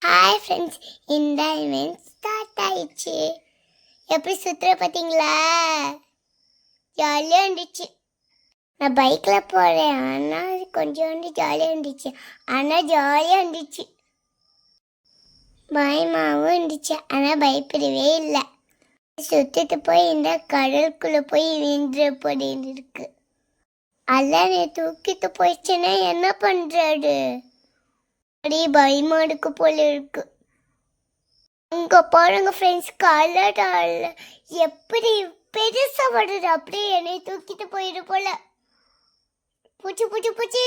Hi friends, இந்த event start ஆயிடுச்சு. எப்படி சுற்றுற பார்த்தீங்களா? ஜாலியாக இருந்துச்சு. நான் பைக்கில் போகிறேன், ஆனால் கொஞ்சோண்டு ஜாலியாக இருந்துச்சு. ஆனால் ஜாலியாக இருந்துச்சு, பயமாகவும் இருந்துச்சு. ஆனால் பயப்படவே இல்லை. சுற்றிட்டு போய் இந்த கடலுக்குள்ளே போய் விழுந்துற போடின்னு இருக்கு. அதான் தூக்கிட்டு போயிடுச்சுன்னா என்ன பண்ணுறாரு? அப்படியே பயமா இருக்கு போல இருக்கு. அங்க பாருங்க ஃப்ரெண்ட்ஸ், கலர் எப்படி பெருசா வருது. அப்படியே என்னை தூக்கிட்டு போயிடு போல. பூச்சி பூச்சி பூச்சி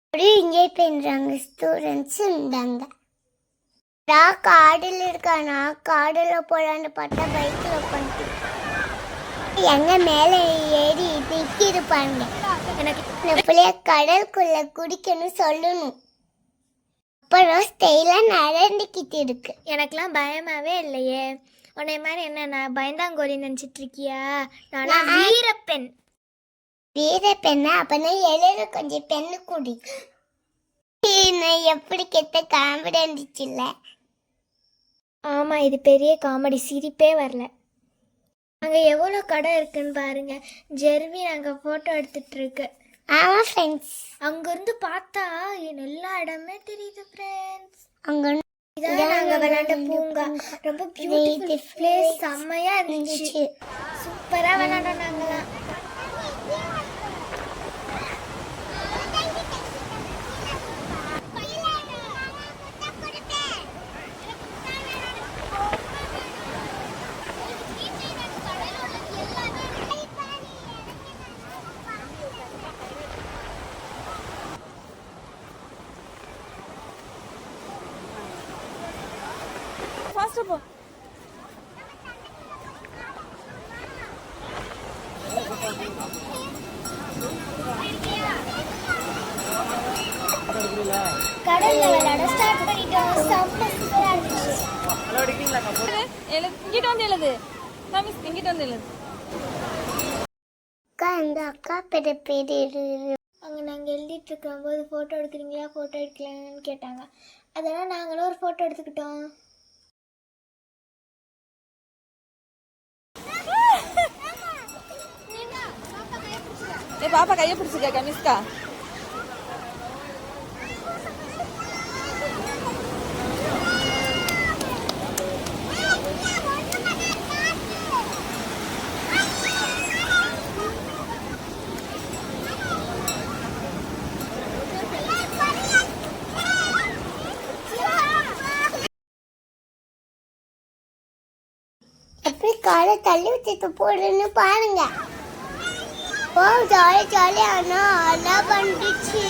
அப்படியே என்ஜாய் பண்றாங்க ஸ்டூடெண்ட்ஸ் இருந்தாங்க. நான் காடில் இருக்கானா, காடில் போலான்னு பார்த்தா பைக்கில் உட்காந்து எங்க மேலே ஏறி நிற்கிருப்பாங்க. எனக்கு பிள்ளைய கடலுக்குள்ள குடிக்கணும் சொல்லணும். அப்புறம் ஸ்டைலாக நடந்துக்கிட்டு இருக்கு. எனக்கெல்லாம் பயமாவே இல்லையே. உன்னை மாதிரி என்ன நான் பயந்தாங்கோலி நினச்சிட்டு இருக்கியா? நான் வீரப்பெண். வீரப்பெண்ணா? அப்பனா எழுத கொஞ்சம் பெண்ணு குடி. நான் எப்படி கெட்ட காமெடி இருந்துச்சுல்ல. ஆமாம், இது பெரிய காமெடி, சிரிப்பே வரல. அங்கே எவ்வளோ கடை இருக்குன்னு பாருங்க. ஜெர்வி நாங்கள் ஃபோட்டோ எடுத்துட்டு இருக்கு. ஆமாம் ஃப்ரெண்ட்ஸ், அங்கேருந்து பார்த்தா எல்லா இடமே தெரியுது ஃப்ரெண்ட்ஸ். அங்கே இதான் நாங்கள் விளையாண்ட பூங்கா. ரொம்ப பியூட்டிஃபுல் பிளேஸ், செம்மையாக இருந்துச்சு. சூப்பராக விளையாண்டோம் நாங்களாம். Faster po. கடல்ல விளையாட ஸ்டார்ட் பண்ணிட்டோம். செம்ம சூப்பரா இருந்துச்சு. இங்கிட்ட வந்து எழுது. மிஸ் இங்கிட்ட வந்து எழுது. அக்கா, இந்த அக்கா பேரு அங்கே நாங்கள் எழுதிட்டு இருக்கும்போது ஃபோட்டோ எடுக்கிறீங்களா, ஃபோட்டோ எடுக்கலான்னு கேட்டாங்க. அதெல்லாம் நாங்களும் ஒரு ஃபோட்டோ எடுத்துக்கிட்டோம். பாப்பா கையை பிடிச்சிக்க கனிஷ்கா. எப்படி காலை தள்ளி வச்சுட்டு போடுன்னு பாருங்க. ஓ, ஜாலி ஜாலி. ஆனா அதான் பண்ணிடுச்சு.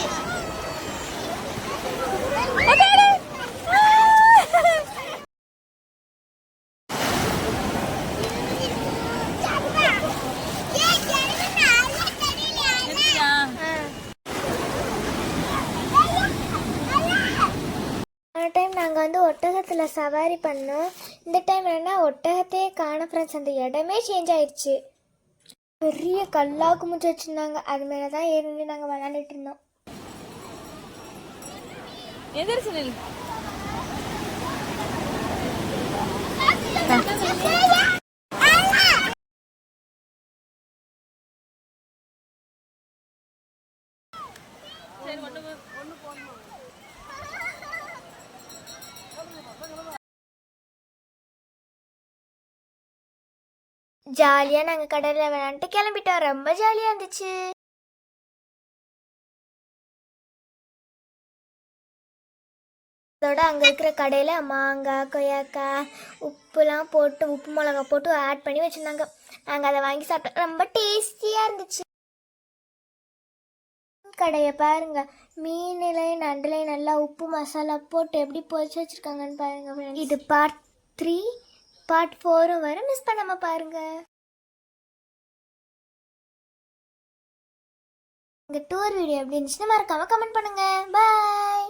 டைம் நாங்கள் வந்து ஒட்டகத்தில் சவாரி பண்ணோம். இந்த டைம் என்னன்னா ஒட்டகத்தையே காண ஃப்ரெண்ட்ஸ். அந்த இடமே சேஞ்ச் ஆயிடுச்சு. பெரிய கல்லாக்கு முச்சு வச்சுருந்தாங்க. அது மேலே தான் ஏறி நாங்கள் விளையாண்டுட்டு இருந்தோம். எதிர்த்து நில். ஜாலியாக நாங்கள் கடலில் விளையாண்டுட்டு கிளம்பிட்டோம். ரொம்ப ஜாலியாக இருந்துச்சு. அதோட அங்கே இருக்கிற கடையில் மாங்காய், கொய்யாக்காய், உப்புலாம் போட்டு, உப்பு மிளகா போட்டு ஆட் பண்ணி வச்சுருந்தாங்க. நாங்கள் அதை வாங்கி சாப்பிட்டோம். ரொம்ப டேஸ்டியாக இருந்துச்சு. கடையை பாருங்க, மீன்லையும் நண்டுலையும் நல்லா உப்பு மசாலா போட்டு எப்படி பொரிச்சு வச்சுருக்காங்கன்னு பாருங்க. இது பார்ட் 3, பார்ட் 4 வரும். மிஸ் பண்ணாமல் பாருங்க. இந்த டூர் வீடியோ எப்படி இருந்துச்சுன்னு மறக்காம கமெண்ட் பண்ணுங்க. பாய்.